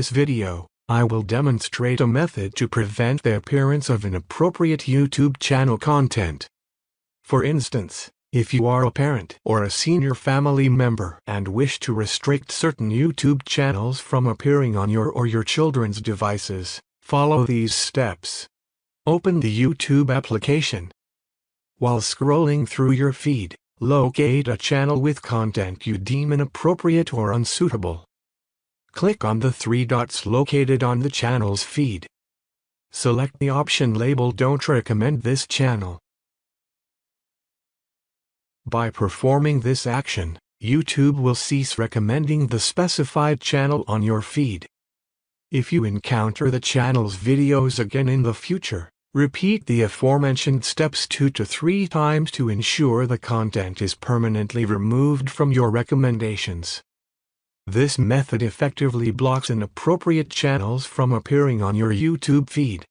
this video, I will demonstrate a method to prevent the appearance of inappropriate YouTube channel content. For instance, if you are a parent or a senior family member and wish to restrict certain YouTube channels from appearing on your or your children's devices, follow these steps. Open the YouTube application. While scrolling through your feed, locate a channel with content you deem inappropriate or unsuitable. Click on the three dots located on the channel's feed. Select the option labeled "Don't recommend this channel." By performing this action, YouTube will cease recommending the specified channel on your feed. If you encounter the channel's videos again in the future, repeat the aforementioned steps 2 to 3 times to ensure the content is permanently removed from your recommendations. This method effectively blocks inappropriate channels from appearing on your YouTube feed.